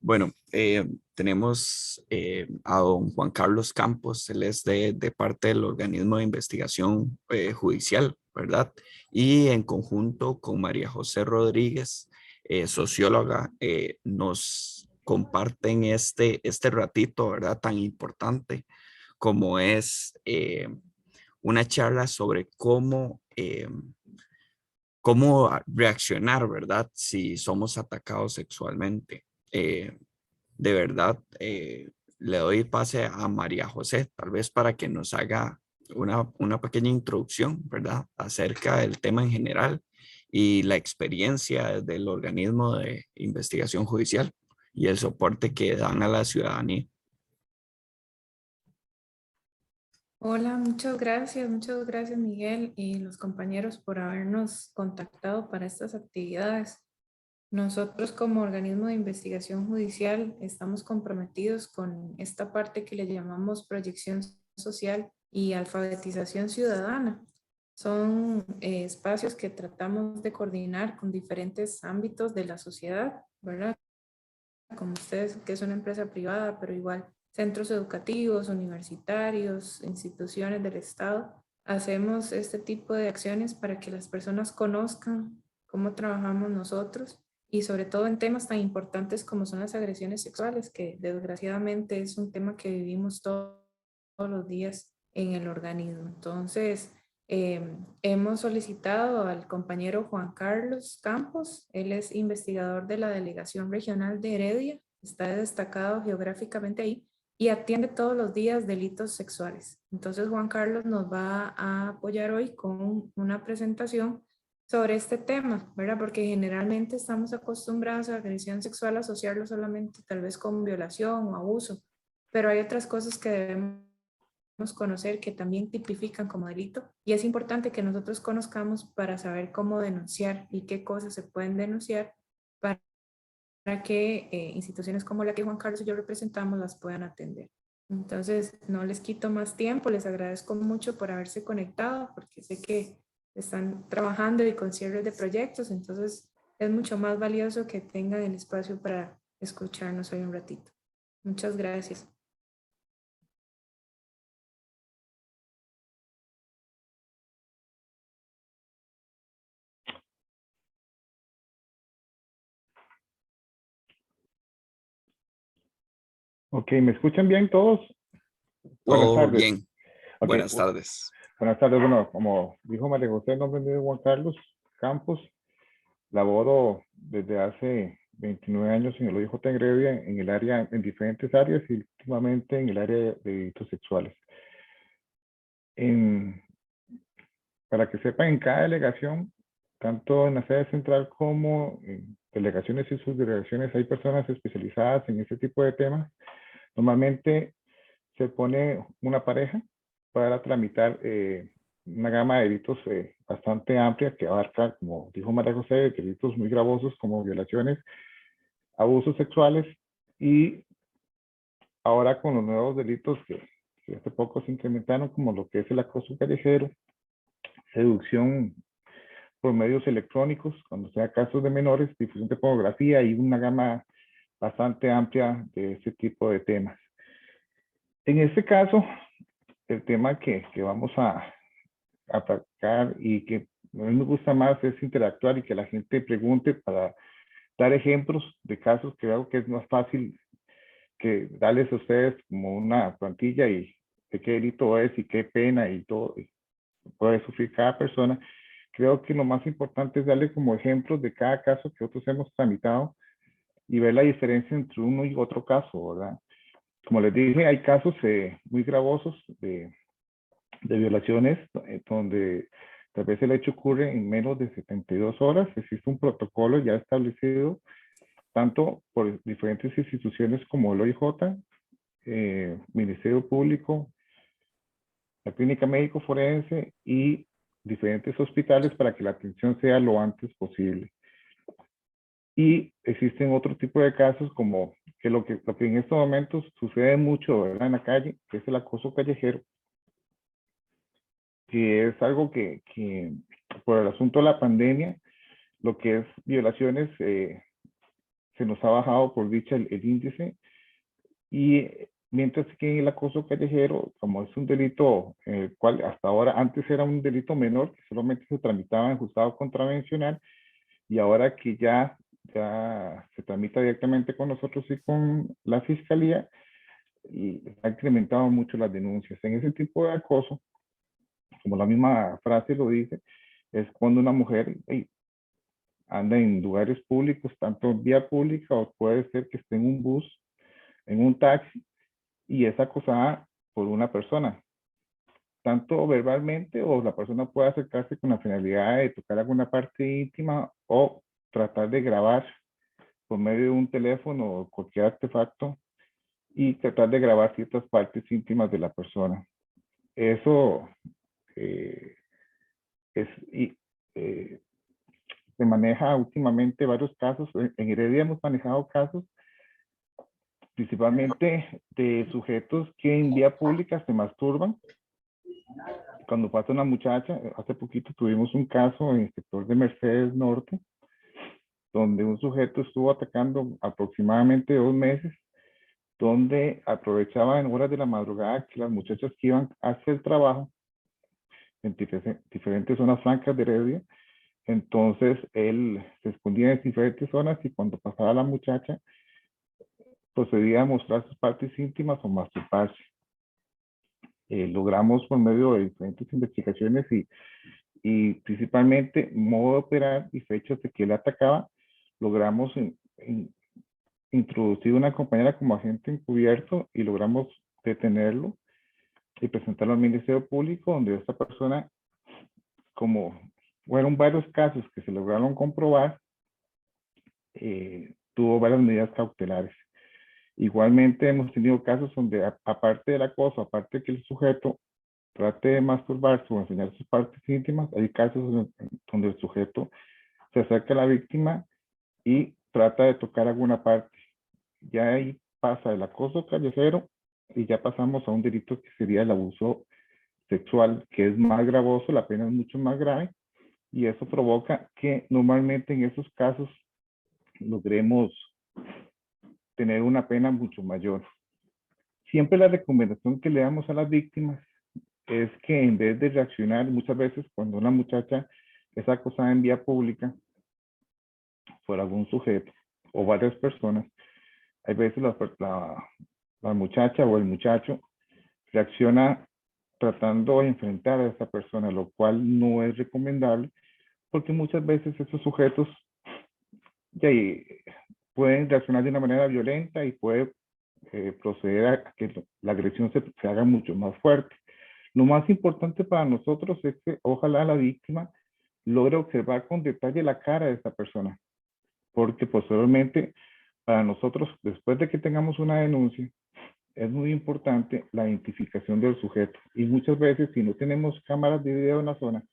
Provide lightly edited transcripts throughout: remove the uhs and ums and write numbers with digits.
Bueno, tenemos a don Juan Carlos Campos, él es de parte del organismo de investigación judicial, ¿verdad? Y en conjunto con María José Rodríguez, socióloga, nos comparten este ratito, ¿verdad? Tan importante como es una charla sobre cómo reaccionar, ¿verdad? Si somos atacados sexualmente. Eh, de verdad, le doy pase a María José, tal vez para que nos haga una pequeña introducción, ¿verdad? Acerca del tema en general y la experiencia del organismo de investigación judicial y el soporte que dan a la ciudadanía. Hola, muchas gracias Miguel y los compañeros por habernos contactado para estas actividades. Nosotros como organismo de investigación judicial estamos comprometidos con esta parte que le llamamos proyección social y alfabetización ciudadana. Son espacios que tratamos de coordinar con diferentes ámbitos de la sociedad, ¿verdad? Como ustedes, que es una empresa privada, pero igual centros educativos, universitarios, instituciones del Estado. Hacemos este tipo de acciones para que las personas conozcan cómo trabajamos nosotros y sobre todo en temas tan importantes como son las agresiones sexuales, que desgraciadamente es un tema que vivimos todos los días en el organismo. Entonces, hemos solicitado al compañero Juan Carlos Campos, él es investigador de la Delegación Regional de Heredia, está destacado geográficamente ahí y atiende todos los días delitos sexuales. Entonces Juan Carlos nos va a apoyar hoy con una presentación sobre este tema, ¿verdad? Porque generalmente estamos acostumbrados a la agresión sexual a asociarlo solamente tal vez con violación o abuso, pero hay otras cosas que debemos conocer que también tipifican como delito y es importante que nosotros conozcamos para saber cómo denunciar y qué cosas se pueden denunciar para que instituciones como la que Juan Carlos y yo representamos las puedan atender. Entonces, no les quito más tiempo, les agradezco mucho por haberse conectado, porque sé que están trabajando y con cierres de proyectos, entonces es mucho más valioso que tengan el espacio para escucharnos hoy un ratito. Muchas gracias. Ok, ¿me escuchan bien todos? Buenas Todo tardes. bien. Ok, Buenas tardes. buenas tardes. Bueno, como dijo María José, el nombre mío es Juan Carlos Campos. Laboro desde hace 29 años en el OIJ en Heredia, en el área, en diferentes áreas y últimamente en el área de delitos sexuales. En, para que sepan, en cada delegación, tanto en la sede central como en delegaciones y subdelegaciones, hay personas especializadas en este tipo de temas. Normalmente se pone una pareja para tramitar una gama de delitos bastante amplia que abarca, como dijo María José, delitos muy gravosos como violaciones, abusos sexuales y ahora con los nuevos delitos que hace poco se incrementaron, como lo que es el acoso callejero, seducción por medios electrónicos, cuando sea casos de menores, difusión de pornografía y una gama bastante amplia de este tipo de temas. En este caso, el tema que vamos a atacar y que a mí me gusta más es interactuar y que la gente pregunte para dar ejemplos de casos que creo que es más fácil que darles a ustedes como una plantilla y de qué delito es y qué pena y todo y puede sufrir cada persona. Creo que lo más importante es darle como ejemplos de cada caso que nosotros hemos tramitado y ver la diferencia entre uno y otro caso, ¿verdad? Como les dije, hay casos muy gravosos de violaciones donde tal vez el hecho ocurre en menos de 72 horas. Existe un protocolo ya establecido tanto por diferentes instituciones como el OIJ, Ministerio Público, la Clínica Médico Forense y diferentes hospitales para que la atención sea lo antes posible. Y existen otro tipo de casos como que lo que en estos momentos sucede mucho, ¿verdad?, en la calle, que es el acoso callejero, que es algo que por el asunto de la pandemia, lo que es violaciones se nos ha bajado por dicha el índice. Y mientras que en el acoso callejero, como es un delito, el cual hasta ahora, antes era un delito menor, que solamente se tramitaba en juzgado contravencional, y ahora que ya se tramita directamente con nosotros y con la fiscalía, y ha incrementado mucho las denuncias. En ese tipo de acoso, como la misma frase lo dice, es cuando una mujer anda en lugares públicos, tanto en vía pública o puede ser que esté en un bus, en un taxi, y es acosada por una persona, tanto verbalmente o la persona puede acercarse con la finalidad de tocar alguna parte íntima o tratar de grabar por medio de un teléfono o cualquier artefacto y tratar de grabar ciertas partes íntimas de la persona. Eso eh, es, y, eh, se maneja últimamente varios casos. En Heredia hemos manejado casos principalmente de sujetos que en vía pública se masturban. Cuando pasa una muchacha, hace poquito tuvimos un caso en el sector de Mercedes Norte, donde un sujeto estuvo atacando aproximadamente 2 meses, donde aprovechaba en horas de la madrugada que las muchachas que iban hacia el trabajo en diferentes zonas francas de Heredia. Entonces él se escondía en diferentes zonas y cuando pasaba la muchacha procedía a mostrar sus partes íntimas o masturbarse. Logramos por medio de diferentes investigaciones y principalmente modo de operar y fechas de que él atacaba, logramos introducir una compañera como agente encubierto y logramos detenerlo y presentarlo al Ministerio Público, donde esta persona, como fueron varios casos que se lograron comprobar, tuvo varias medidas cautelares. Igualmente hemos tenido casos donde aparte del acoso, aparte de que el sujeto trate de masturbarse o enseñar sus partes íntimas, hay casos donde el sujeto se acerca a la víctima y trata de tocar alguna parte. Ya ahí pasa el acoso callejero y ya pasamos a un delito que sería el abuso sexual, que es más gravoso, la pena es mucho más grave y eso provoca que normalmente en esos casos logremos tener una pena mucho mayor. Siempre la recomendación que le damos a las víctimas es que en vez de reaccionar, muchas veces cuando una muchacha es acosada en vía pública por algún sujeto o varias personas, hay veces la muchacha o el muchacho reacciona tratando de enfrentar a esa persona, lo cual no es recomendable porque muchas veces esos sujetos ya, pueden reaccionar de una manera violenta y puede proceder a que la agresión se haga mucho más fuerte. Lo más importante para nosotros es que ojalá la víctima logre observar con detalle la cara de esta persona, porque posteriormente para nosotros, después de que tengamos una denuncia, es muy importante la identificación del sujeto. Y muchas veces, si no tenemos cámaras de video en la zona,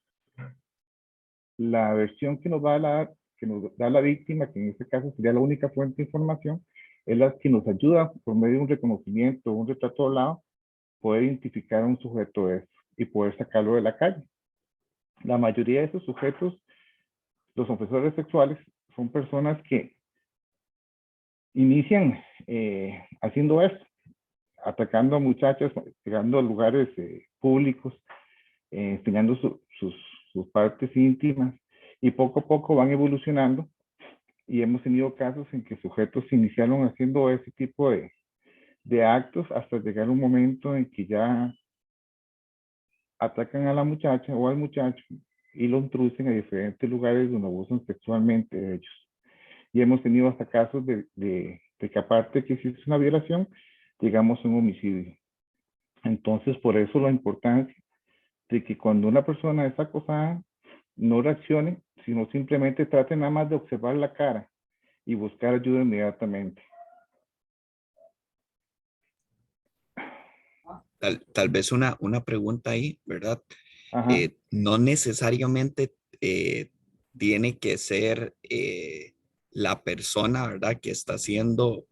la versión que nos da la víctima, que en este caso sería la única fuente de información, es la que nos ayuda por medio de un reconocimiento, un retrato hablado, poder identificar a un sujeto de esto y poder sacarlo de la calle. La mayoría de esos sujetos, los ofensores sexuales, son personas que inician haciendo esto, atacando a muchachas, llegando a lugares públicos, enseñando sus partes íntimas y poco a poco van evolucionando y hemos tenido casos en que sujetos iniciaron haciendo ese tipo de actos hasta llegar a un momento en que ya atacan a la muchacha o al muchacho y lo introducen a diferentes lugares donde abusan sexualmente de ellos. Y hemos tenido hasta casos de que aparte de que existe una violación, llegamos a un homicidio. Entonces, por eso la importancia de que cuando una persona es acosada, no reaccione, sino simplemente trate nada más de observar la cara y buscar ayuda inmediatamente. Tal vez una pregunta ahí, ¿verdad? Ajá. No necesariamente tiene que ser la persona, ¿verdad? Que está siendo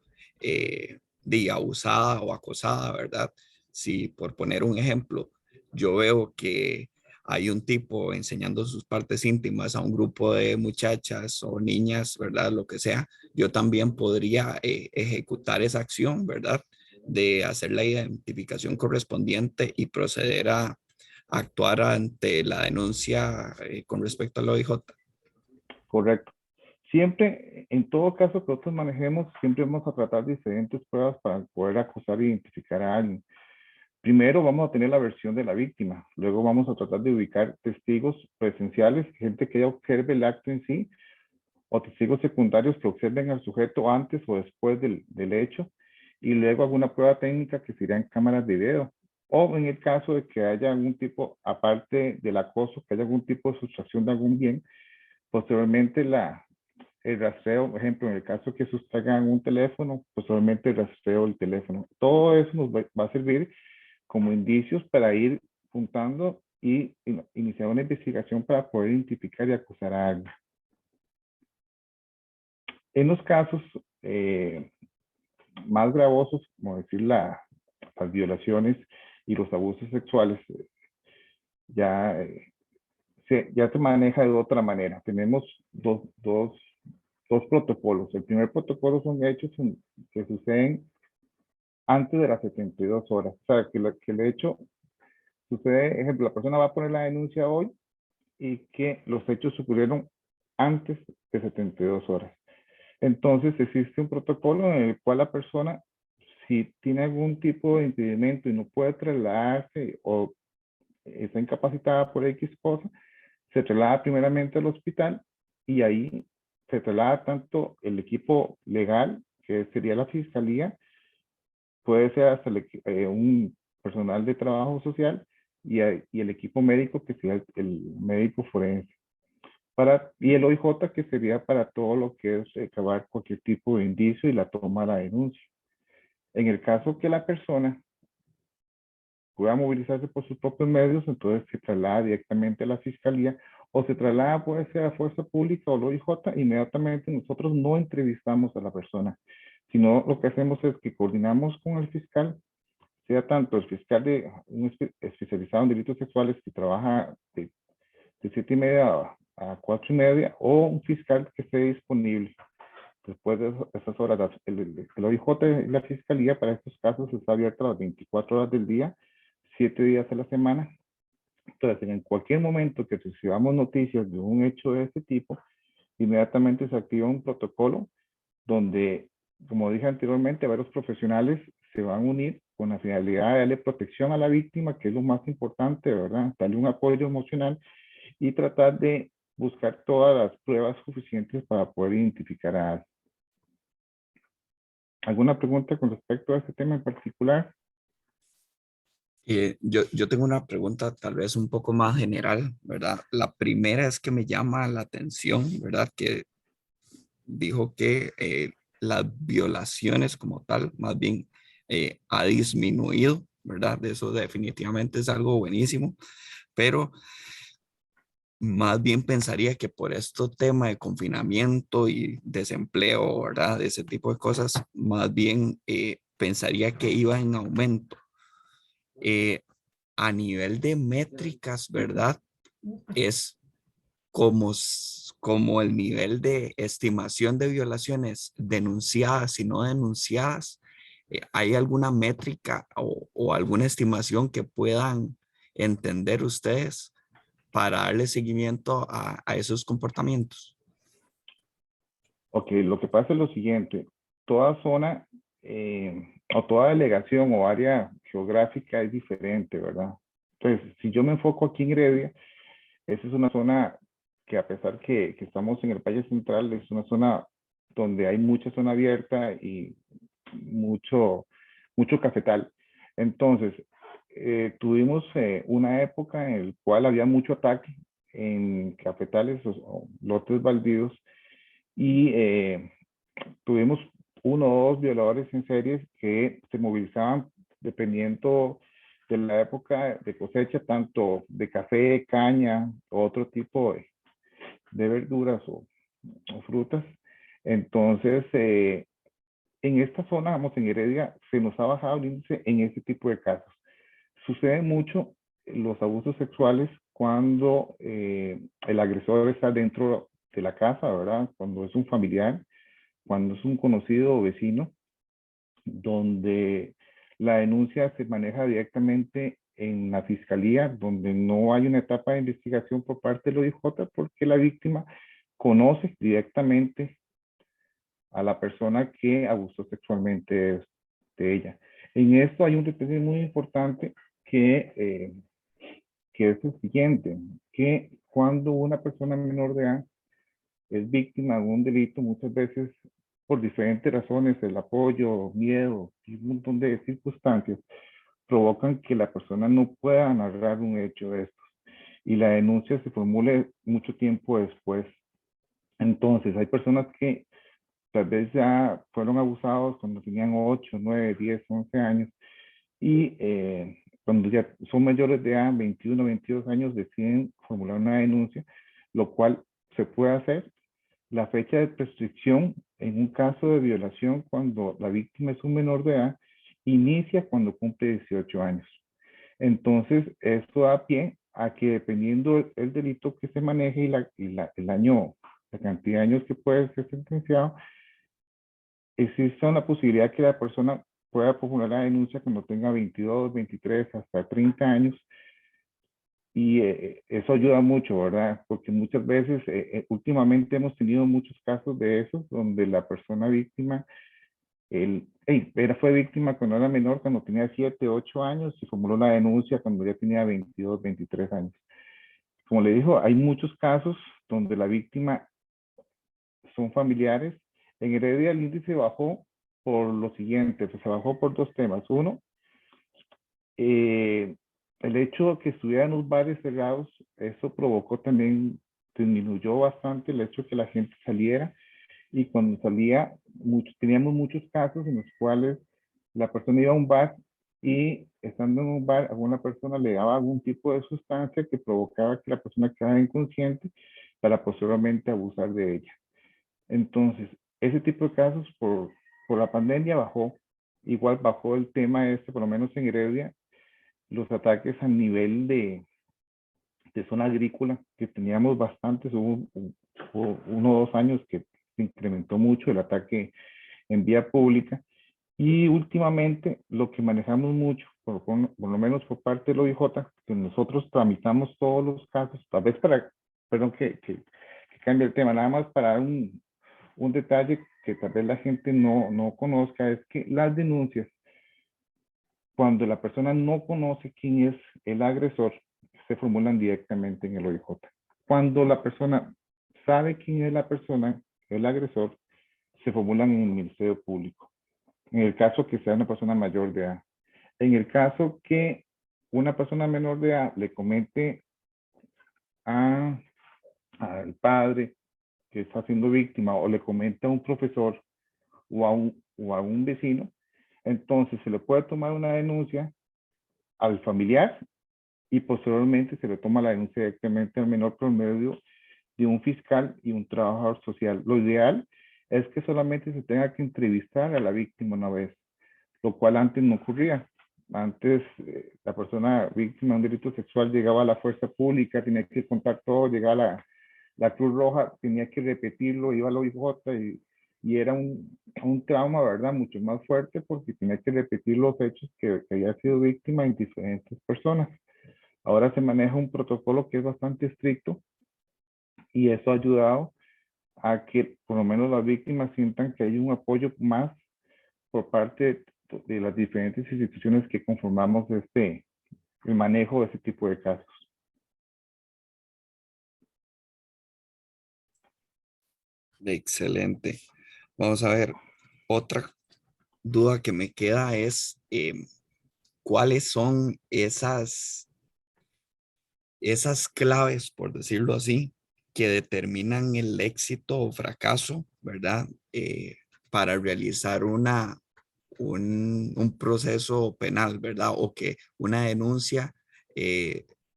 abusada o acosada, ¿verdad? Si por poner un ejemplo, yo veo que hay un tipo enseñando sus partes íntimas a un grupo de muchachas o niñas, ¿verdad? Lo que sea, yo también podría ejecutar esa acción, ¿verdad? De hacer la identificación correspondiente y proceder a actuar ante la denuncia con respecto al OIJ. Correcto. Siempre, en todo caso que nosotros manejemos, siempre vamos a tratar diferentes pruebas para poder acusar e identificar a alguien. Primero vamos a tener la versión de la víctima, luego vamos a tratar de ubicar testigos presenciales, gente que ya observe el acto en sí, o testigos secundarios que observen al sujeto antes o después del hecho, y luego alguna prueba técnica que serían cámaras de video, o en el caso de que haya algún tipo, aparte del acoso, que haya algún tipo de sustracción de algún bien, posteriormente el rastreo, por ejemplo, en el caso que sustraigan un teléfono, posteriormente el rastreo del teléfono. Todo eso nos va a servir como indicios para ir juntando y iniciar una investigación para poder identificar y acusar a alguien. En los casos más gravosos, como decir las violaciones y los abusos sexuales, ya, ya se maneja de otra manera. Tenemos dos protocolos. El primer protocolo son hechos que suceden antes de las 72 horas. O sea, que el hecho sucede, ejemplo, la persona va a poner la denuncia hoy y que los hechos ocurrieron antes de 72 horas. Entonces existe un protocolo en el cual la persona, si tiene algún tipo de impedimento y no puede trasladarse o está incapacitada por X cosa, se traslada primeramente al hospital y ahí se traslada tanto el equipo legal, que sería la fiscalía, puede ser hasta un personal de trabajo social y el equipo médico, que sería el médico forense. Y el OIJ, que sería para todo lo que es recabar cualquier tipo de indicio y la toma de la denuncia. En el caso que la persona pueda movilizarse por sus propios medios, entonces se traslada directamente a la fiscalía o se traslada, puede ser a Fuerza Pública o el OIJ. Inmediatamente nosotros no entrevistamos a la persona, sino lo que hacemos es que coordinamos con el fiscal, sea tanto el fiscal especializado en delitos sexuales que trabaja de 7:30 a 4:30, o un fiscal que esté disponible. Después de esas horas, el OIJ y la fiscalía para estos casos está abierta las 24 horas del día, 7 días a la semana. Entonces, en cualquier momento que recibamos noticias de un hecho de este tipo, inmediatamente se activa un protocolo donde, como dije anteriormente, varios profesionales se van a unir con la finalidad de darle protección a la víctima, que es lo más importante, ¿verdad? Darle un apoyo emocional y tratar de buscar todas las pruebas suficientes para poder identificar a alguien. ¿Alguna pregunta con respecto a este tema en particular? Yo tengo una pregunta tal vez un poco más general, ¿verdad? La primera es que me llama la atención, ¿verdad? Que dijo que las violaciones como tal, más bien ha disminuido, ¿verdad? Eso definitivamente es algo buenísimo, pero más bien pensaría que por este tema de confinamiento y desempleo, ¿verdad? De ese tipo de cosas, más bien pensaría que iba en aumento. Eh, a nivel de métricas, ¿verdad? Es como el nivel de estimación de violaciones denunciadas y no denunciadas. ¿Hay alguna métrica o alguna estimación que puedan entender ustedes para darle seguimiento a esos comportamientos? Ok, lo que pasa es lo siguiente. Toda zona o toda delegación o área geográfica es diferente, ¿verdad? Entonces, si yo me enfoco aquí en Heredia, esa es una zona que, a pesar que estamos en el Valle Central, es una zona donde hay mucha zona abierta y mucho cafetal. Entonces, tuvimos una época en la cual había mucho ataque en cafetales o lotes baldíos, y tuvimos uno o dos violadores en series que se movilizaban dependiendo de la época de cosecha, tanto de café, caña, o otro tipo de verduras o frutas. Entonces, en esta zona, vamos, en Heredia, se nos ha bajado el índice en este tipo de casos. Sucede mucho los abusos sexuales cuando el agresor está dentro de la casa, ¿verdad? Cuando es un familiar, cuando es un conocido o vecino, donde la denuncia se maneja directamente en la fiscalía, donde no hay una etapa de investigación por parte del OIJ, porque la víctima conoce directamente a la persona que abusó sexualmente de ella. En esto hay un detalle muy importante que es el siguiente, que cuando una persona menor de edad es víctima de un delito, muchas veces por diferentes razones, el apoyo, miedo y un montón de circunstancias, provocan que la persona no pueda narrar un hecho de estos y la denuncia se formule mucho tiempo después. Entonces, hay personas que tal vez ya fueron abusados cuando tenían 8, 9, 10, 11 años y cuando ya son mayores de edad, 21, 22 años, deciden formular una denuncia, lo cual se puede hacer. La fecha de prescripción en un caso de violación cuando la víctima es un menor de edad inicia cuando cumple 18 años. Entonces, esto da pie a que dependiendo el delito que se maneje el año, la cantidad de años que puede ser sentenciado, existe una posibilidad que la persona pueda formular la denuncia cuando tenga 22, 23, hasta 30 años. Y eso ayuda mucho, ¿verdad? Porque muchas veces, últimamente hemos tenido muchos casos de esos, donde la persona víctima, fue víctima cuando era menor, cuando tenía 7, 8 años, y formuló la denuncia cuando ya tenía 22, 23 años. Como le dijo, hay muchos casos donde la víctima son familiares. En Heredia el índice bajó por lo siguiente, pues se bajó por dos temas. Uno, el hecho de que estuvieran los bares cerrados, eso provocó también, disminuyó bastante el hecho de que la gente saliera, y cuando salía, teníamos muchos casos en los cuales la persona iba a un bar y estando en un bar, alguna persona le daba algún tipo de sustancia que provocaba que la persona quedara inconsciente para posteriormente abusar de ella. Entonces, ese tipo de casos por la pandemia bajó. Igual bajó el tema por lo menos en Heredia, los ataques a nivel de zona agrícola, que teníamos bastantes, hubo 1 o 2 años que se incrementó mucho el ataque en vía pública. Y últimamente lo que manejamos mucho, por lo menos por parte del OIJ, que nosotros tramitamos todos los casos, tal vez perdón que cambie el tema, nada más para dar un detalle que tal vez la gente no conozca, es que las denuncias, cuando la persona no conoce quién es el agresor, se formulan directamente en el OIJ. Cuando la persona sabe quién es la persona, el agresor, se formulan en el Ministerio Público. En el caso que sea una persona mayor de edad. En el caso que una persona menor de edad le comente al padre que está siendo víctima, o le comenta a un profesor o a un vecino, entonces se le puede tomar una denuncia al familiar y posteriormente se le toma la denuncia directamente al menor por medio de un fiscal y un trabajador social. Lo ideal es que solamente se tenga que entrevistar a la víctima una vez, lo cual antes no ocurría. Antes, la persona víctima de un delito sexual llegaba a la fuerza pública, tenía que contar todo, llegaba a la Cruz Roja, tenía que repetirlo, iba a la OIJ y era un trauma, ¿verdad? Mucho más fuerte porque tenía que repetir los hechos que había sido víctima en diferentes personas. Ahora se maneja un protocolo que es bastante estricto y eso ha ayudado a que por lo menos las víctimas sientan que hay un apoyo más por parte de las diferentes instituciones que conformamos el manejo de este tipo de casos. Excelente. Vamos a ver, otra duda que me queda es cuáles son esas claves, por decirlo así, que determinan el éxito o fracaso, ¿verdad? Para realizar un proceso penal, ¿verdad? O que una denuncia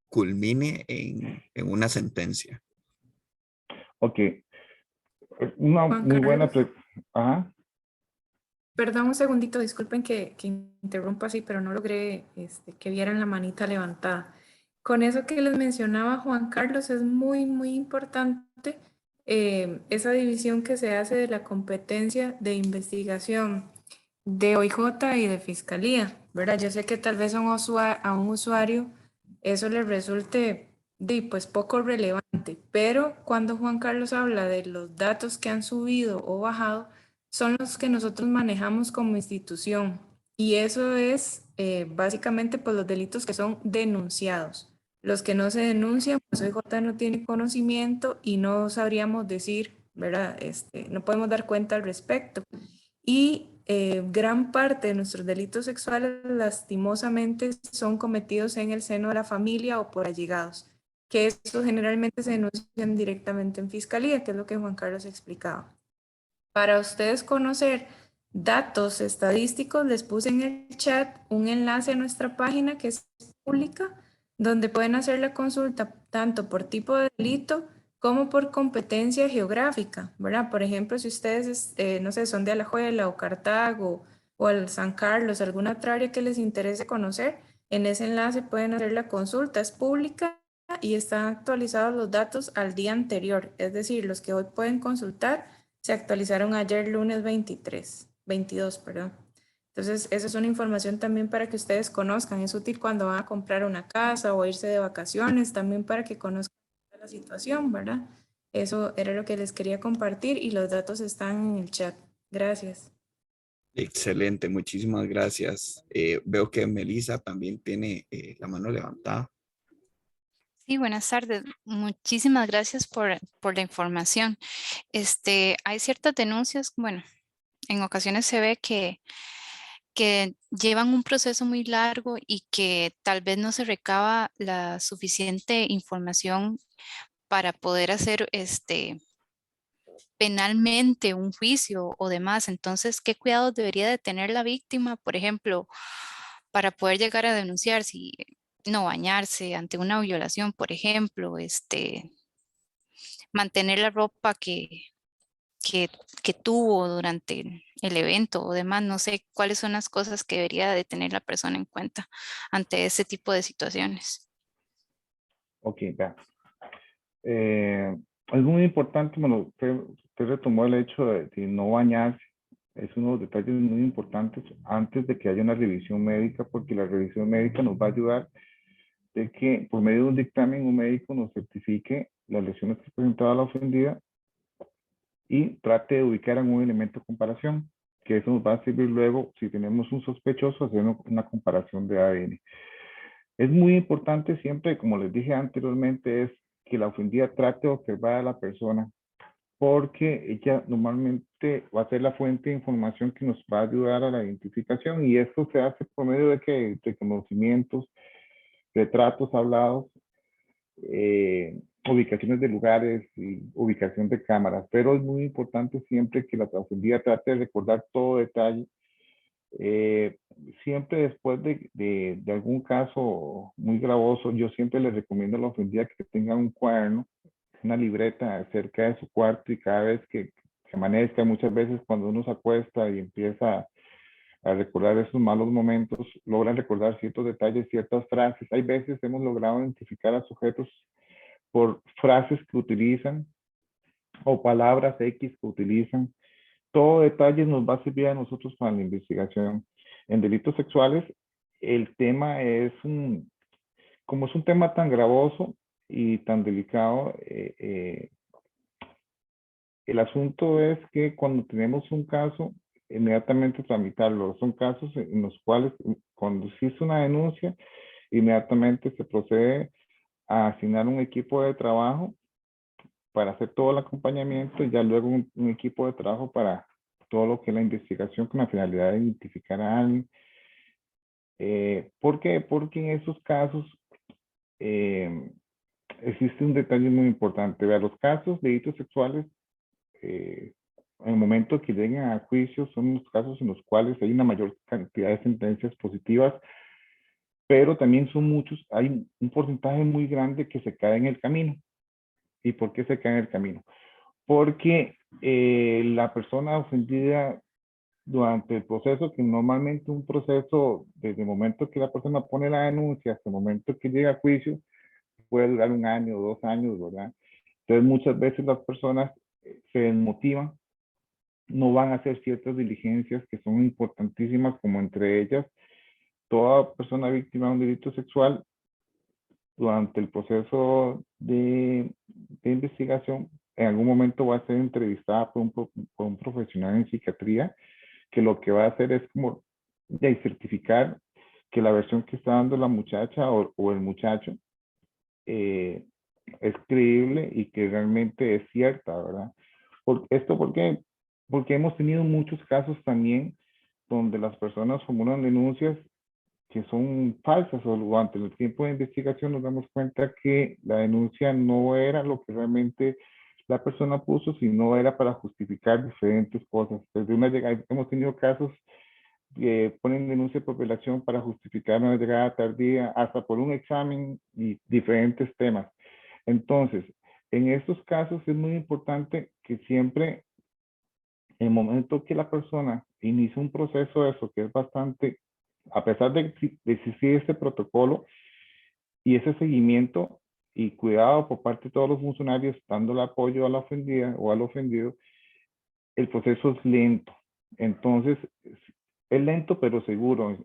culmine en una sentencia. Ok, una Juan muy buena Carlos. pregunta. Ajá. Perdón un segundito, disculpen que interrumpa así, pero no logré que vieran la manita levantada. con eso que les mencionaba Juan Carlos, es muy, muy importante esa división que se hace de la competencia de investigación de OIJ y de Fiscalía, ¿verdad? Yo sé que tal vez a un usuario eso le resulte pues poco relevante, pero cuando Juan Carlos habla de los datos que han subido o bajado, son los que nosotros manejamos como institución y eso es básicamente por los delitos que son denunciados. Los que no se denuncian, pues OIJ no tiene conocimiento y no sabríamos decir, ¿verdad? No podemos dar cuenta al respecto. Y gran parte de nuestros delitos sexuales lastimosamente son cometidos en el seno de la familia o por allegados, que eso generalmente se denuncian directamente en fiscalía, que es lo que Juan Carlos explicaba. Para ustedes conocer datos estadísticos, les puse en el chat un enlace a nuestra página que es pública, donde pueden hacer la consulta tanto por tipo de delito como por competencia geográfica, ¿verdad? Por ejemplo, si ustedes, no sé, son de Alajuela o Cartago o el San Carlos, alguna otra área que les interese conocer, en ese enlace pueden hacer la consulta, es pública y están actualizados los datos al día anterior, es decir, los que hoy pueden consultar se actualizaron ayer lunes 22, perdón. Entonces, esa es una información también para que ustedes conozcan. Es útil cuando van a comprar una casa o irse de vacaciones, también para que conozcan la situación, ¿verdad? Eso era lo que les quería compartir y los datos están en el chat. Gracias. Excelente, muchísimas gracias. Veo que Melissa también tiene la mano levantada. Sí, buenas tardes. Muchísimas gracias por la información. Hay ciertas denuncias, bueno, en ocasiones se ve que llevan un proceso muy largo y que tal vez no se recaba la suficiente información para poder hacer penalmente un juicio o demás. Entonces, ¿qué cuidados debería de tener la víctima, por ejemplo, para poder llegar a denunciar si no bañarse ante una violación, por ejemplo, mantener la ropa que, que tuvo durante el evento o demás? No sé cuáles son las cosas que debería de tener la persona en cuenta ante ese tipo de situaciones. Ok, vea. Es muy importante, bueno, usted retomó el hecho de no bañarse. Es uno de los detalles muy importantes antes de que haya una revisión médica, porque la revisión médica nos va a ayudar de que por medio de un dictamen un médico nos certifique las lesiones que presentaba la ofendida y trate de ubicar algún elemento de comparación, que eso nos va a servir luego, si tenemos un sospechoso, hacer una comparación de ADN. Es muy importante siempre, como les dije anteriormente, es que la ofendida trate de observar a la persona, porque ella normalmente va a ser la fuente de información que nos va a ayudar a la identificación, y esto se hace por medio de conocimientos, retratos hablados, ubicaciones de lugares y ubicación de cámaras, pero es muy importante siempre que la ofendida trate de recordar todo detalle. Eh, Siempre después de algún caso muy gravoso, yo siempre les recomiendo a la ofendida que tenga un cuaderno, una libreta cerca de su cuarto, y cada vez que amanezca, muchas veces cuando uno se acuesta y empieza a recordar esos malos momentos, logran recordar ciertos detalles, ciertas frases. Hay veces hemos logrado identificar a sujetos por frases que utilizan o palabras X que utilizan. Todo detalle nos va a servir a nosotros para la investigación. En delitos sexuales, el tema como es un tema tan gravoso y tan delicado, el asunto es que cuando tenemos un caso, inmediatamente tramitarlo. Son casos en los cuales, cuando existe una denuncia, inmediatamente se procede a asignar un equipo de trabajo para hacer todo el acompañamiento, y ya luego un equipo de trabajo para todo lo que es la investigación con la finalidad de identificar a alguien. ¿Por qué? Porque en esos casos existe un detalle muy importante. Vea, los casos de delitos sexuales, en el momento que lleguen a juicio, son los casos en los cuales hay una mayor cantidad de sentencias positivas, pero también son muchos, hay un porcentaje muy grande que se cae en el camino. ¿Y por qué se cae en el camino? Porque la persona ofendida durante el proceso, que normalmente un proceso, desde el momento que la persona pone la denuncia hasta el momento que llega a juicio, puede durar 1 año o 2 años, ¿verdad? Entonces muchas veces las personas se desmotivan, no van a hacer ciertas diligencias que son importantísimas, como entre ellas, toda persona víctima de un delito sexual durante el proceso de investigación, en algún momento va a ser entrevistada por un profesional en psiquiatría, que lo que va a hacer es como de certificar que la versión que está dando la muchacha o el muchacho es creíble y que realmente es cierta, ¿verdad? ¿Por qué? Porque hemos tenido muchos casos también donde las personas formulan denuncias que son falsas, o durante el tiempo de investigación nos damos cuenta que la denuncia no era lo que realmente la persona puso, sino era para justificar diferentes cosas. Desde una llegada, hemos tenido casos que ponen denuncia por violación para justificar una llegada tardía, hasta por un examen y diferentes temas. Entonces, en estos casos es muy importante que siempre, en el momento que la persona inicia un proceso de eso, que es bastante, a pesar de existir este protocolo y ese seguimiento y cuidado por parte de todos los funcionarios, dando el apoyo a la ofendida o al ofendido, el proceso es lento. Entonces, es lento pero seguro.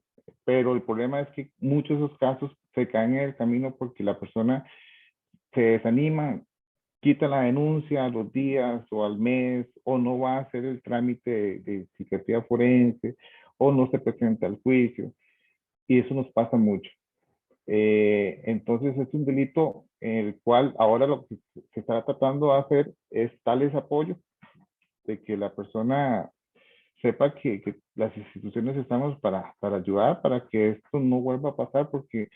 Pero el problema es que muchos de esos casos se caen en el camino porque la persona se desanima, quita la denuncia a los días o al mes, o no va a hacer el trámite de psiquiatría forense, o no se presenta al juicio. Y eso nos pasa mucho. Entonces es un delito en el cual ahora lo que se está tratando de hacer es darles apoyo, de que la persona sepa que las instituciones estamos para ayudar, para que esto no vuelva a pasar, porque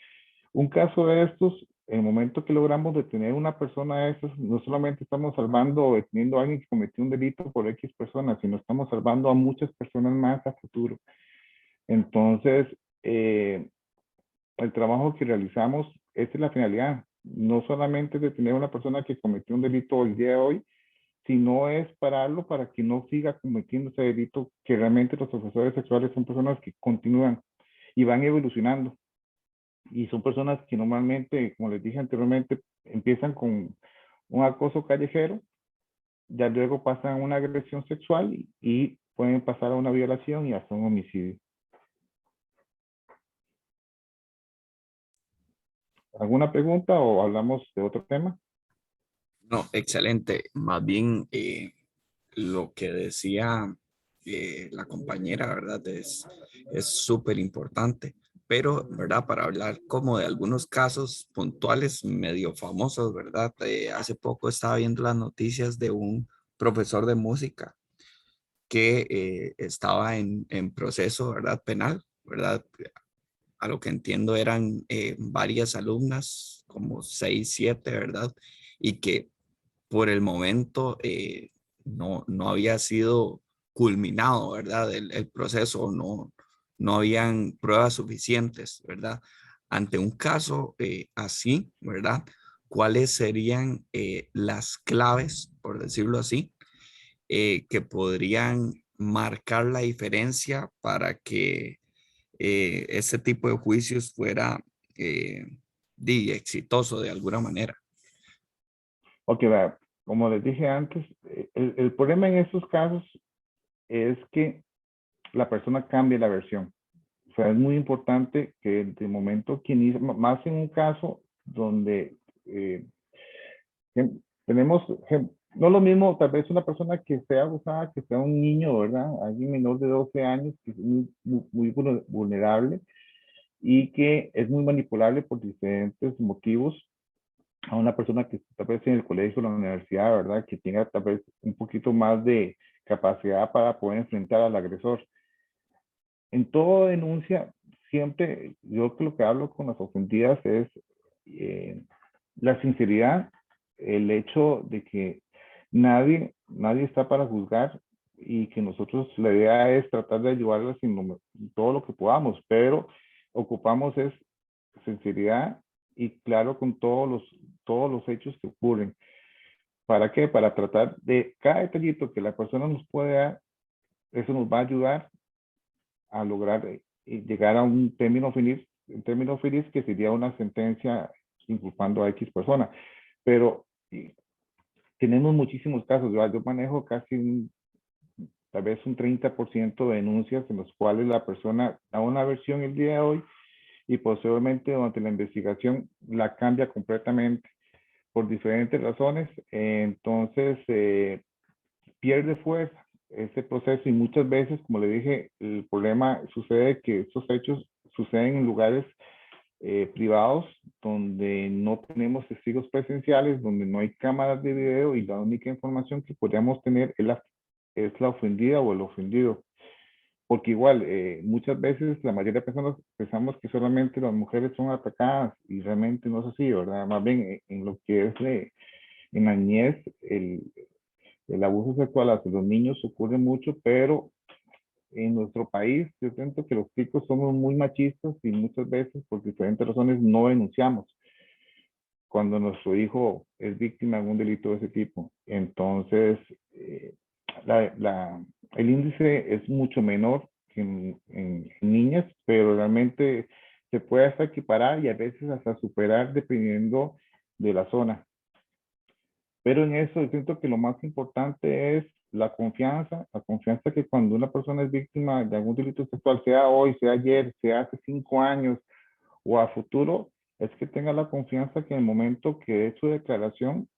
un caso de estos, en el momento que logramos detener a una persona de estos, no solamente estamos salvando o deteniendo a alguien que cometió un delito por X personas, sino estamos salvando a muchas personas más a futuro. Entonces, el trabajo que realizamos, esa es la finalidad, no solamente detener a una persona que cometió un delito el día de hoy, sino es pararlo para que no siga cometiendo ese delito, que realmente los ofensores sexuales son personas que continúan y van evolucionando. Y son personas que normalmente, como les dije anteriormente, empiezan con un acoso callejero, ya luego pasan a una agresión sexual y pueden pasar a una violación y hasta un homicidio. ¿Alguna pregunta o hablamos de otro tema? No, excelente. Más bien, lo que decía la compañera, ¿verdad? Es súper importante. Pero, ¿verdad? Para hablar como de algunos casos puntuales medio famosos, ¿verdad? Hace poco estaba viendo las noticias de un profesor de música que estaba en proceso, ¿verdad? Penal, ¿verdad? A lo que entiendo eran varias alumnas, como 6, 7, ¿verdad? Y que por el momento no había sido culminado, ¿verdad? El proceso, no habían pruebas suficientes, ¿verdad? Ante un caso así, ¿verdad? ¿Cuáles serían las claves, por decirlo así, que podrían marcar la diferencia para que ese tipo de juicios fuera exitoso de alguna manera? Ok, vea, como les dije antes, el problema en estos casos es que la persona cambie la versión. O sea, es muy importante que de momento que inicia, más en un caso donde tenemos, no lo mismo, tal vez una persona que sea abusada, que sea un niño, ¿verdad? Alguien menor de 12 años, que es muy vulnerable y que es muy manipulable por diferentes motivos, a una persona que tal vez en el colegio o la universidad, ¿verdad? Que tenga tal vez un poquito más de capacidad para poder enfrentar al agresor. En toda denuncia, siempre yo lo que hablo con las ofendidas es la sinceridad, el hecho de que nadie está para juzgar y que nosotros la idea es tratar de ayudarlas en todo lo que podamos, pero ocupamos es sinceridad y claro con todos los hechos que ocurren. ¿Para qué? Para tratar de cada detallito que la persona nos puede dar, eso nos va a ayudar a lograr llegar a un término feliz que sería una sentencia inculpando a X persona. Pero tenemos muchísimos casos. Yo manejo casi tal vez un 30% de denuncias en los cuales la persona da una versión el día de hoy y posteriormente durante la investigación la cambia completamente por diferentes razones. Entonces pierde fuerza ese proceso y muchas veces, como le dije, el problema sucede que estos hechos suceden en lugares privados donde no tenemos testigos presenciales, donde no hay cámaras de video y la única información que podríamos tener es la ofendida o el ofendido. Porque igual, muchas veces la mayoría de personas pensamos que solamente las mujeres son atacadas y realmente no es así, ¿verdad? Más bien en lo que es en la niñez, el abuso sexual hacia los niños ocurre mucho, pero en nuestro país yo siento que los chicos somos muy machistas y muchas veces por diferentes razones no denunciamos cuando nuestro hijo es víctima de algún delito de ese tipo. Entonces, el índice es mucho menor que en niñas, pero realmente se puede hasta equiparar y a veces hasta superar dependiendo de la zona. Pero en eso yo siento que lo más importante es la confianza que cuando una persona es víctima de algún delito sexual, sea hoy, sea ayer, sea hace 5 años o a futuro, es que tenga la confianza que en el momento que dé su declaración,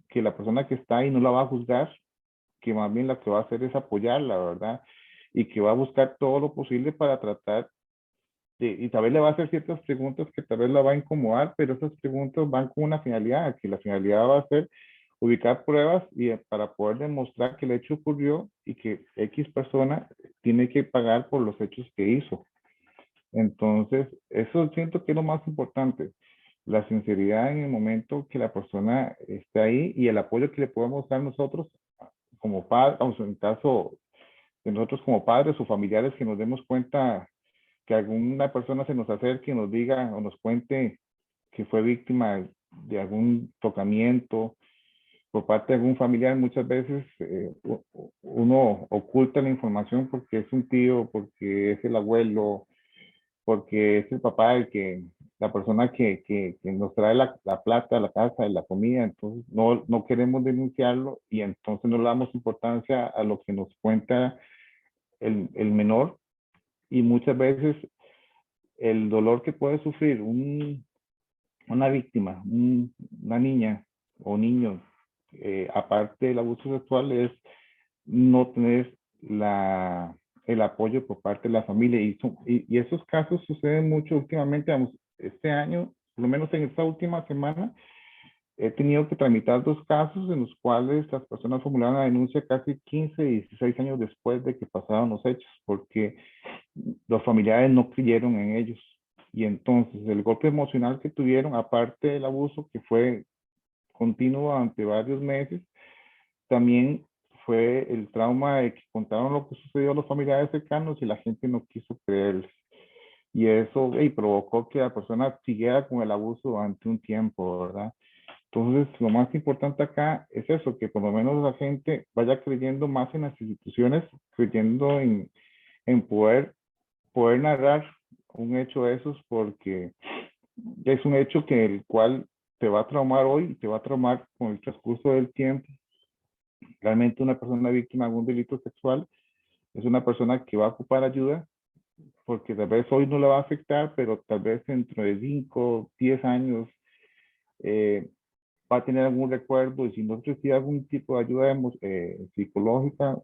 que la persona que está ahí no la va a juzgar, que más bien la que va a hacer es apoyarla, ¿verdad? Y que va a buscar todo lo posible para tratar y tal vez le va a hacer ciertas preguntas que tal vez la va a incomodar, pero esas preguntas van con una finalidad, que la finalidad va a ser ubicar pruebas y para poder demostrar que el hecho ocurrió y que X persona tiene que pagar por los hechos que hizo. Entonces, eso siento que es lo más importante, la sinceridad en el momento que la persona esté ahí y el apoyo que le podemos dar nosotros como padres, en el caso de nosotros como padres o familiares, que nos demos cuenta que alguna persona se nos acerque y nos diga o nos cuente que fue víctima de algún tocamiento por parte de algún familiar. Muchas veces uno oculta la información porque es un tío, porque es el abuelo, porque es el papá la persona que nos trae la plata, la casa, la comida. Entonces no queremos denunciarlo y entonces no le damos importancia a lo que nos cuenta el menor. Y muchas veces el dolor que puede sufrir una víctima, una niña o niño, aparte del abuso sexual, es no tener el apoyo por parte de la familia. Y esos casos suceden mucho últimamente. Este año, por lo menos en esta última semana, he tenido que tramitar 2 casos en los cuales las personas formularon la denuncia casi 15 y 16 años después de que pasaron los hechos, porque los familiares no creyeron en ellos. Y entonces el golpe emocional que tuvieron, aparte del abuso que fue continuo durante varios meses, también fue el trauma de que contaron lo que sucedió a los familiares cercanos y la gente no quiso creerles. Y eso provocó que la persona siguiera con el abuso durante un tiempo, ¿verdad? Entonces, lo más importante acá es eso, que por lo menos la gente vaya creyendo más en las instituciones, creyendo en poder narrar un hecho de esos, porque es un hecho que el cual te va a traumar hoy y te va a traumar con el transcurso del tiempo. Realmente una persona víctima de algún delito sexual es una persona que va a ocupar ayuda, porque tal vez hoy no le va a afectar, pero tal vez dentro de 5, 10 años va a tener algún recuerdo, y si no recibe algún tipo de ayuda psicológica,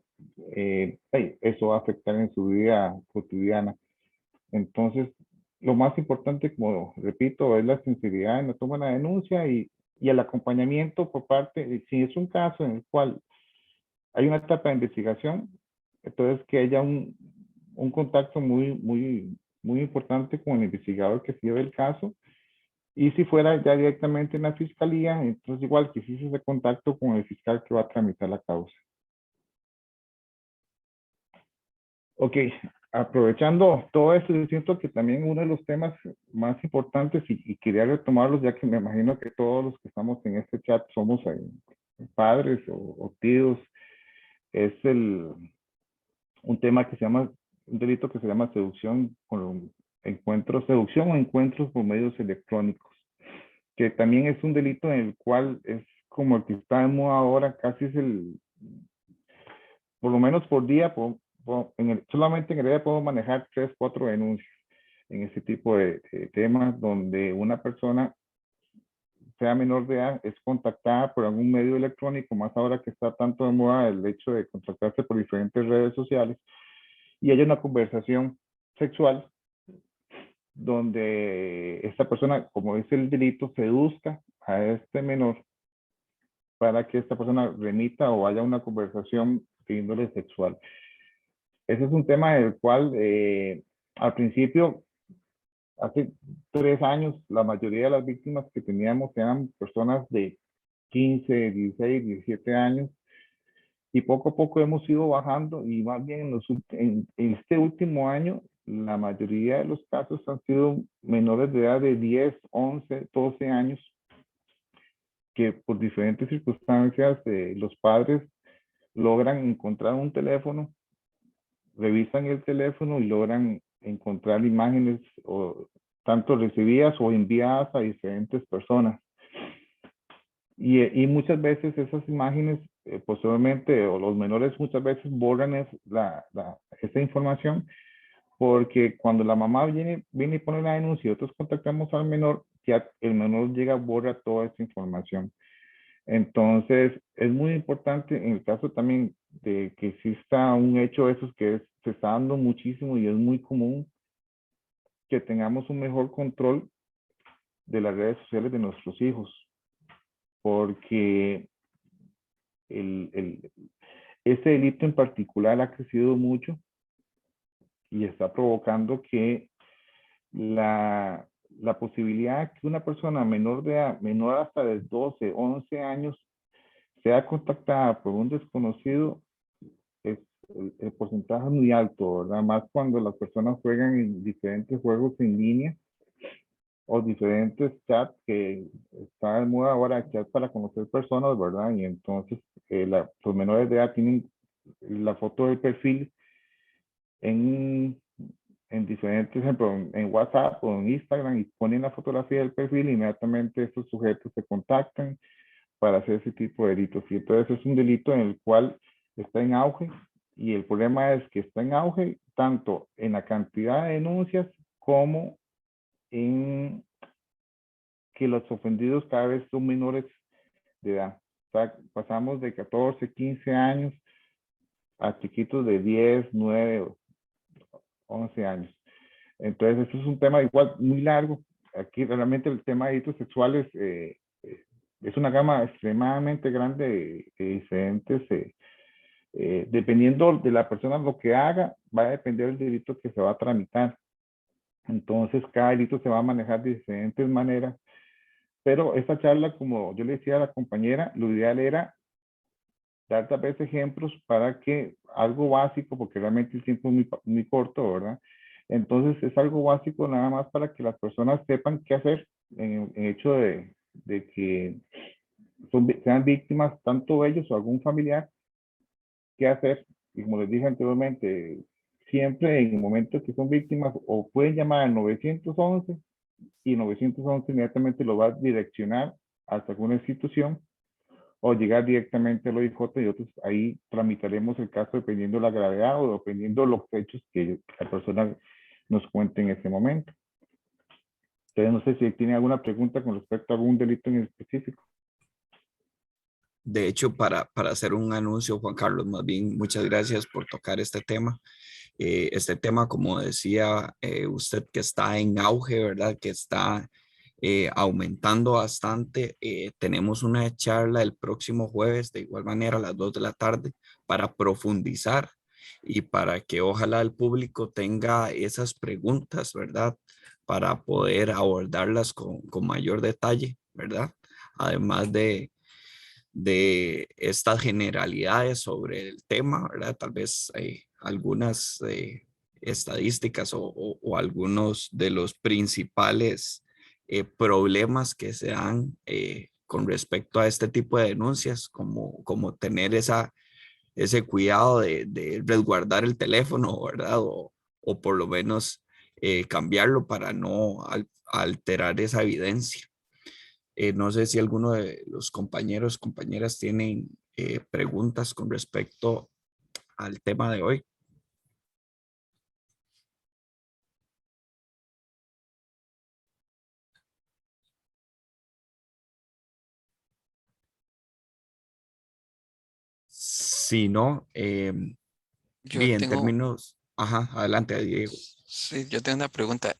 eso va a afectar en su vida cotidiana. Entonces, lo más importante, como repito, es la sinceridad en la toma de la denuncia y el acompañamiento por parte, si es un caso en el cual hay una etapa de investigación, entonces que haya un contacto muy importante con el investigador que se lleve el caso. Y si fuera ya directamente en la fiscalía, entonces igual que hiciste ese contacto con el fiscal que va a tramitar la causa. Ok, aprovechando todo esto, yo siento que también uno de los temas más importantes, y quería retomarlos, ya que me imagino que todos los que estamos en este chat somos padres o tíos, es un tema que se llama, un delito que se llama seducción o encuentros por medios electrónicos. que también es un delito en el cual es como el que está de moda ahora, casi es por lo menos por día, solamente en el día puedo manejar 3, 4 denuncias en este tipo de temas donde una persona, sea menor de edad, es contactada por algún medio electrónico, más ahora que está tanto de moda el hecho de contactarse por diferentes redes sociales, y hay una conversación sexual donde esta persona, como dice el delito, seduzca a este menor para que esta persona remita o haya una conversación de índole sexual. Ese es un tema del cual al principio, hace 3 años, la mayoría de las víctimas que teníamos eran personas de 15, 16, 17 años, y poco a poco hemos ido bajando, y más bien en este último año la mayoría de los casos han sido menores de edad de 10, 11, 12 años, que por diferentes circunstancias los padres logran encontrar un teléfono, revisan el teléfono y logran encontrar imágenes o tanto recibidas o enviadas a diferentes personas. Y muchas veces esas imágenes, posteriormente, o los menores muchas veces borran esa información, porque cuando la mamá viene y pone la denuncia y nosotros contactamos al menor, ya el menor llega, borra toda esa información. Entonces, es muy importante en el caso también de que exista un hecho de esos se está dando muchísimo y es muy común, que tengamos un mejor control de las redes sociales de nuestros hijos, porque este delito en particular ha crecido mucho y está provocando que la posibilidad que una persona menor de edad, menor hasta de 12, 11 años, sea contactada por un desconocido, el porcentaje es muy alto, ¿verdad? Más cuando las personas juegan en diferentes juegos en línea o diferentes chats, que está de moda ahora chat para conocer personas, ¿verdad? Y entonces los menores de edad tienen la foto del perfil en, en diferentes, ejemplo, en WhatsApp o en Instagram, y ponen la fotografía del perfil, y inmediatamente estos sujetos se contactan para hacer ese tipo de delitos. Y entonces es un delito en el cual está en auge, y el problema es que está en auge tanto en la cantidad de denuncias como en que los ofendidos cada vez son menores de edad. O sea, pasamos de 14, 15 años a chiquitos de 10, 9, 11 años. Entonces, esto es un tema igual muy largo. Aquí realmente el tema de delitos sexuales es una gama extremadamente grande de diferentes, dependiendo de la persona lo que haga, va a depender del delito que se va a tramitar. Entonces, cada delito se va a manejar de diferentes maneras. Pero esta charla, como yo le decía a la compañera, lo ideal era dar tal vez ejemplos para que algo básico, porque realmente el tiempo es muy corto, ¿verdad? Entonces es algo básico nada más para que las personas sepan qué hacer en el hecho de que sean víctimas, tanto ellos o algún familiar, qué hacer. Y como les dije anteriormente, siempre en el momento que son víctimas, o pueden llamar al 911, y 911 inmediatamente lo va a direccionar hasta alguna institución, o llegar directamente al OIJ, y nosotros ahí tramitaremos el caso dependiendo de la gravedad o dependiendo de los hechos que la persona nos cuente en ese momento. Entonces, no sé si tiene alguna pregunta con respecto a algún delito en específico. De hecho, para hacer un anuncio, Juan Carlos, más bien, muchas gracias por tocar este tema. Este tema, como decía usted, que está en auge, ¿verdad? Que está aumentando bastante. Tenemos una charla el próximo jueves, de igual manera, a las 2 de la tarde, para profundizar y para que ojalá el público tenga esas preguntas, ¿verdad? Para poder abordarlas con mayor detalle, ¿verdad? Además de estas generalidades sobre el tema, ¿verdad? Tal vez algunas estadísticas o algunos de los principales problemas que se dan con respecto a este tipo de denuncias, como tener ese cuidado de resguardar el teléfono, ¿verdad? O por lo menos cambiarlo para no alterar esa evidencia. No sé si alguno de los compañeros, compañeras tienen preguntas con respecto al tema de hoy. Si no, Yo bien, en tengo, términos, ajá, adelante, Diego. sí, yo tengo una pregunta.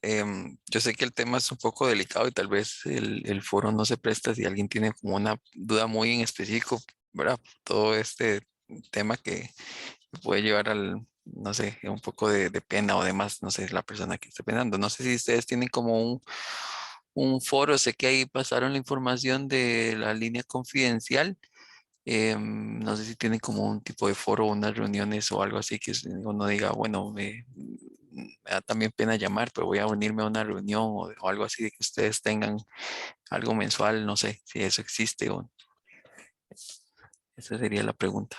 Yo sé que el tema es un poco delicado y tal vez el foro no se presta si alguien tiene como una duda muy en específico, ¿verdad? Todo este tema que puede llevar al, no sé, un poco de pena o demás, no sé, la persona que está penando. No sé si ustedes tienen como un foro, sé que ahí pasaron la información de la línea confidencial. No sé si tienen como un tipo de foro, unas reuniones o algo así que uno diga, bueno, me da también pena llamar, pero voy a unirme a una reunión o algo así de que ustedes tengan algo mensual, no sé si eso existe o esa sería la pregunta.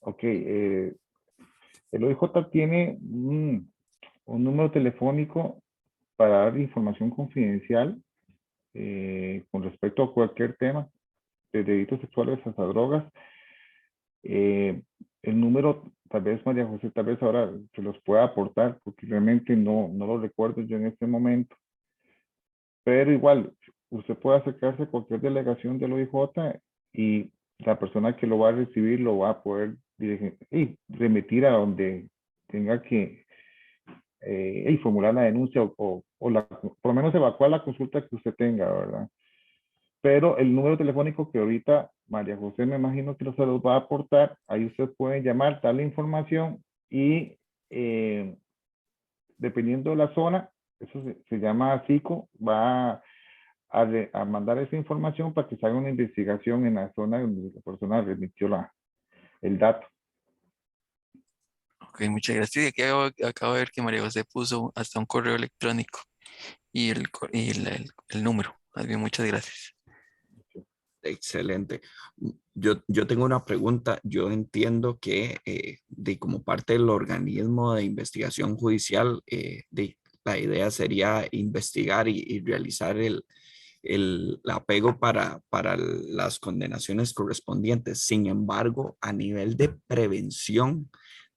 Ok, el OIJ tiene un número telefónico para dar información confidencial con respecto a cualquier tema, de delitos sexuales hasta drogas. El número, tal vez María José, tal vez ahora se los pueda aportar, porque realmente no lo recuerdo yo en este momento. Pero igual, usted puede acercarse a cualquier delegación del OIJ y la persona que lo va a recibir lo va a poder y remitir a donde tenga que y formular la denuncia por lo menos evacuar la consulta que usted tenga, ¿verdad? Pero el número telefónico que ahorita María José me imagino que no se los va a aportar, ahí usted puede llamar, dar la información y eh, dependiendo de la zona, eso se llama psico, va a mandar esa información para que se haga una investigación en la zona donde la persona remitió el dato. Ok, muchas gracias. Sí, aquí acabo de ver que María José puso hasta un correo electrónico y el número. Más bien, muchas gracias. Excelente. Yo tengo una pregunta. Yo entiendo que como parte del organismo de investigación judicial, la idea sería investigar y realizar el apego para las condenaciones correspondientes. Sin embargo, a nivel de prevención,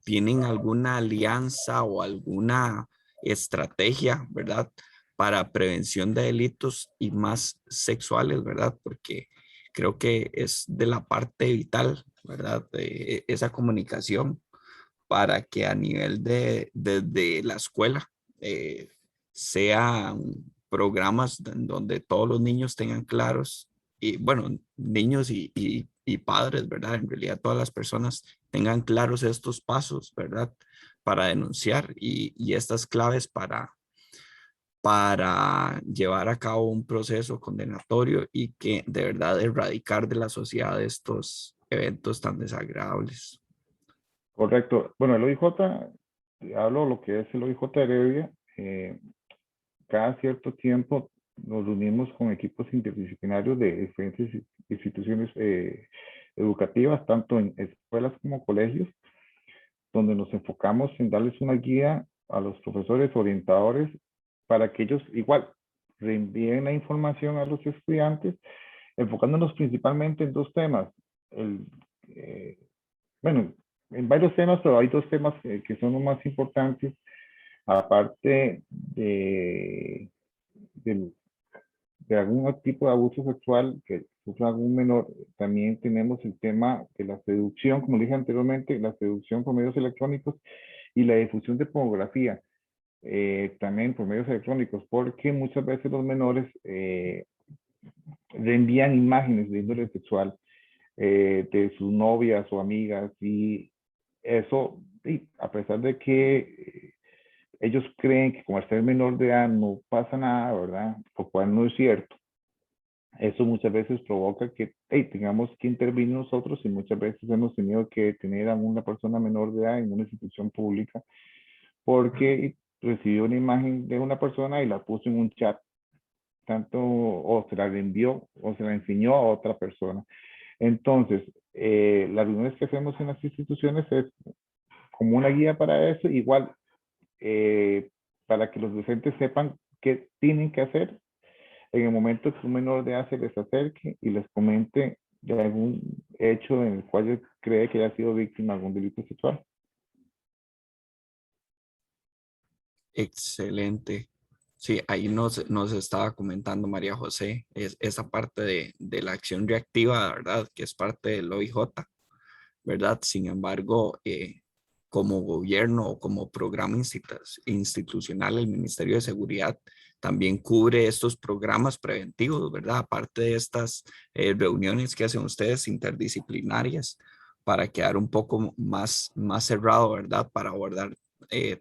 ¿tienen alguna alianza o alguna estrategia, verdad, para prevención de delitos y más sexuales, verdad? Porque creo que es de la parte vital, ¿verdad? De esa comunicación para que a nivel de la escuela sean programas en donde todos los niños tengan claros, y bueno, niños y padres, ¿verdad? En realidad todas las personas tengan claros estos pasos, ¿verdad? Para denunciar y estas claves para llevar a cabo un proceso condenatorio y que de verdad erradicar de la sociedad estos eventos tan desagradables. Correcto. Bueno, el OIJ, hablo lo que es el OIJ Heredia, cada cierto tiempo nos reunimos con equipos interdisciplinarios de diferentes instituciones educativas, tanto en escuelas como colegios, donde nos enfocamos en darles una guía a los profesores orientadores para que ellos igual reenvíen la información a los estudiantes, enfocándonos principalmente en dos temas. El, eh, bueno, en varios temas, pero hay dos temas que son los más importantes, aparte de, de algún tipo de abuso sexual que sufra algún menor. También tenemos el tema de la seducción, como dije anteriormente, la seducción por medios electrónicos y la difusión de pornografía también por medios electrónicos, porque muchas veces los menores reenvían imágenes de índole sexual de sus novias o amigas y eso, y a pesar de que ellos creen que como al ser menor de edad no pasa nada, ¿verdad? Lo cual no es cierto. Eso muchas veces provoca que hey, tengamos que intervenir nosotros y muchas veces hemos tenido que tener a una persona menor de edad en una institución pública porque recibió una imagen de una persona y la puso en un chat, tanto o se la envió o se la enseñó a otra persona. Entonces, las reuniones que hacemos en las instituciones es como una guía para eso, igual para que los docentes sepan qué tienen que hacer en el momento que un menor de edad se les acerque y les comente de algún hecho en el cual él cree que haya sido víctima de algún delito sexual. Excelente. Sí, ahí nos estaba comentando María José, es esa parte de la acción reactiva, ¿verdad? Que es parte del OIJ, ¿verdad? Sin embargo, como gobierno o como programa institucional, el Ministerio de Seguridad también cubre estos programas preventivos, ¿verdad? Aparte de estas reuniones que hacen ustedes interdisciplinarias para quedar un poco más cerrado, ¿verdad? Para abordar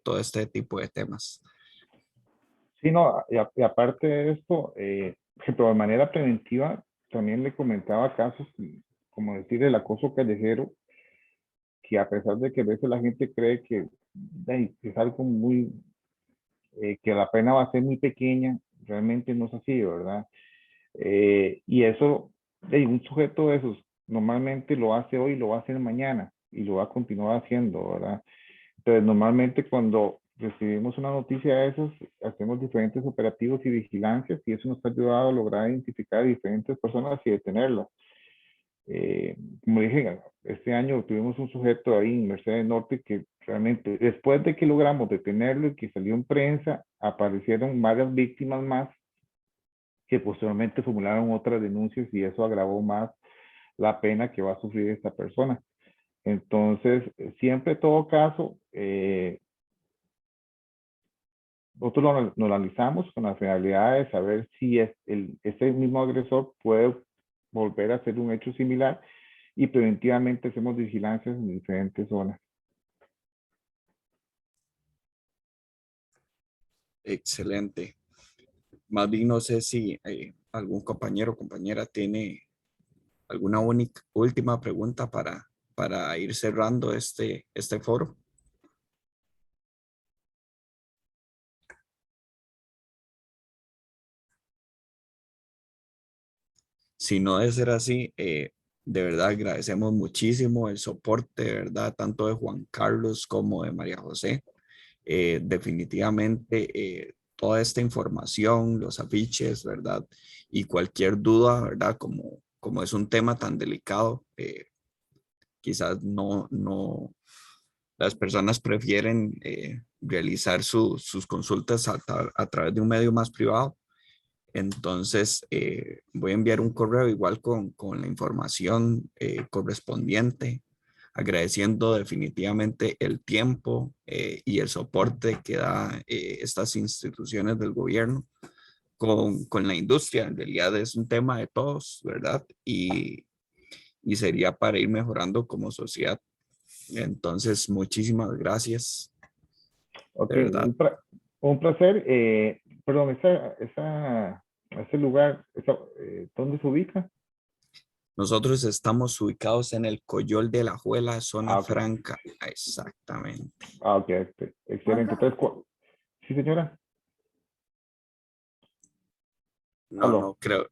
todo este tipo de temas. Sí, no, y aparte de esto, que de manera preventiva, también le comentaba casos, como decir, el acoso callejero, que a pesar de que a veces la gente cree que es algo muy, que la pena va a ser muy pequeña, realmente no es así, ¿verdad? Y eso, un sujeto de esos normalmente lo hace hoy, lo va a hacer mañana y lo va a continuar haciendo, ¿verdad? Entonces, normalmente cuando recibimos una noticia de esos, hacemos diferentes operativos y vigilancias y eso nos ha ayudado a lograr identificar a diferentes personas y detenerlas. Como dije, este año tuvimos un sujeto ahí en Mercedes Norte que realmente, después de que logramos detenerlo y que salió en prensa, aparecieron varias víctimas más que posteriormente formularon otras denuncias y eso agravó más la pena que va a sufrir esta persona. Entonces, siempre en todo caso, nosotros lo analizamos con la finalidad de saber si ese mismo agresor puede volver a hacer un hecho similar y preventivamente hacemos vigilancias en diferentes zonas. Excelente. Más bien no sé si algún compañero o compañera tiene alguna última pregunta para ir cerrando este foro. Si no de ser así, de verdad agradecemos muchísimo el soporte, de verdad, tanto de Juan Carlos como de María José. Definitivamente toda esta información, los afiches, ¿verdad? Y cualquier duda, ¿verdad? Como es un tema tan delicado, quizás no, las personas prefieren realizar sus consultas a través de un medio más privado. Entonces, voy a enviar un correo igual con la información correspondiente, agradeciendo definitivamente el tiempo y el soporte que da estas instituciones del gobierno con la industria. En realidad es un tema de todos, ¿verdad? Y sería para ir mejorando como sociedad. Entonces, muchísimas gracias, Ok, de verdad. un placer. Perdón, ese lugar, ¿dónde se ubica? Nosotros estamos ubicados en el Coyol de la Juela, zona Ah, ok. franca. Exactamente. Ah, ok, excelente. Entonces, sí, señora. No, Aló. creo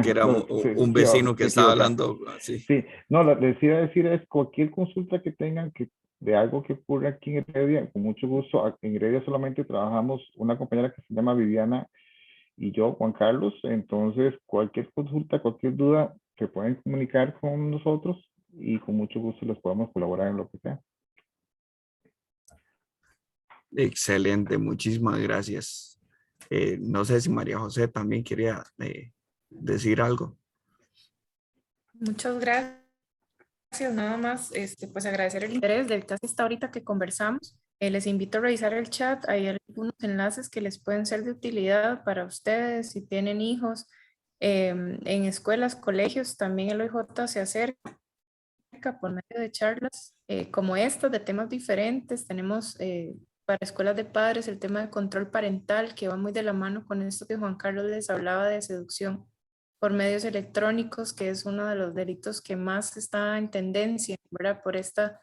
que era No, sí, un sí, vecino que se estaba equivoca. hablando así. Sí, no, les iba a decir es cualquier consulta que tengan de algo que ocurra aquí en Heredia, con mucho gusto. En Heredia solamente trabajamos una compañera que se llama Viviana y yo, Juan Carlos. Entonces, cualquier consulta, cualquier duda, se pueden comunicar con nosotros y con mucho gusto les podemos colaborar en lo que sea. Excelente, muchísimas gracias. No sé si María José también quería decir algo. Muchas gracias. Nada más, pues agradecer el interés del casi esta ahorita que conversamos. Les invito a revisar el chat. Hay algunos enlaces que les pueden ser de utilidad para ustedes si tienen hijos. En escuelas, colegios, también el OIJ se acerca por medio de charlas como estas de temas diferentes. Tenemos para escuelas de padres el tema de control parental que va muy de la mano con esto que Juan Carlos les hablaba de seducción por medios electrónicos, que es uno de los delitos que más está en tendencia, ¿verdad? Por esta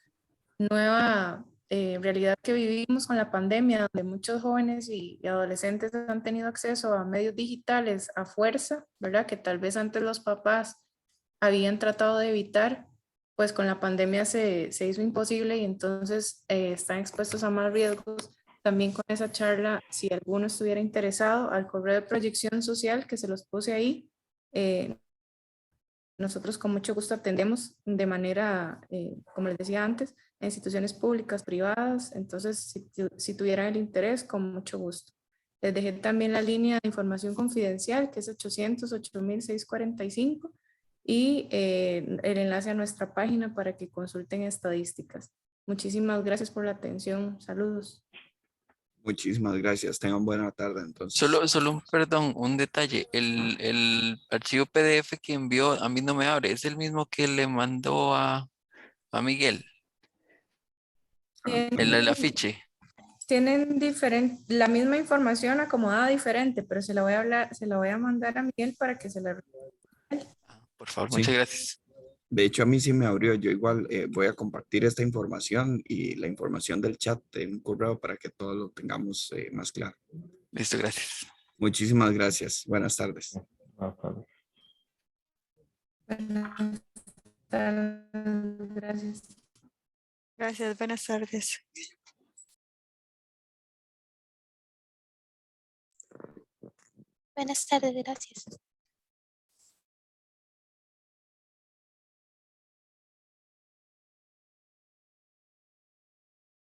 nueva realidad que vivimos con la pandemia, donde muchos jóvenes y adolescentes han tenido acceso a medios digitales a fuerza, ¿verdad? Que tal vez antes los papás habían tratado de evitar, pues con la pandemia se hizo imposible y entonces están expuestos a más riesgos también con esa charla, si alguno estuviera interesado, al correo de proyección social que se los puse ahí. Nosotros con mucho gusto atendemos de manera, como les decía antes, a instituciones públicas, privadas. Entonces, si tuvieran el interés, con mucho gusto. Les dejé también la línea de información confidencial, que es 800-8645, y el enlace a nuestra página para que consulten estadísticas. Muchísimas gracias por la atención. Saludos. Muchísimas gracias. Tengan buena tarde entonces. Perdón, un detalle. El archivo PDF que envió a mí no me abre. ¿Es el mismo que le mandó a Miguel? El afiche. Tienen la misma información acomodada diferente, pero se la voy a mandar a Miguel para que se la... Por favor, Sí. muchas gracias. De hecho, a mí sí me abrió. Yo igual voy a compartir esta información y la información del chat en un correo para que todos lo tengamos más claro. Listo, gracias. Muchísimas gracias. Buenas tardes. Buenas tardes. Buenas tardes, gracias. Gracias, buenas tardes. Buenas tardes, gracias.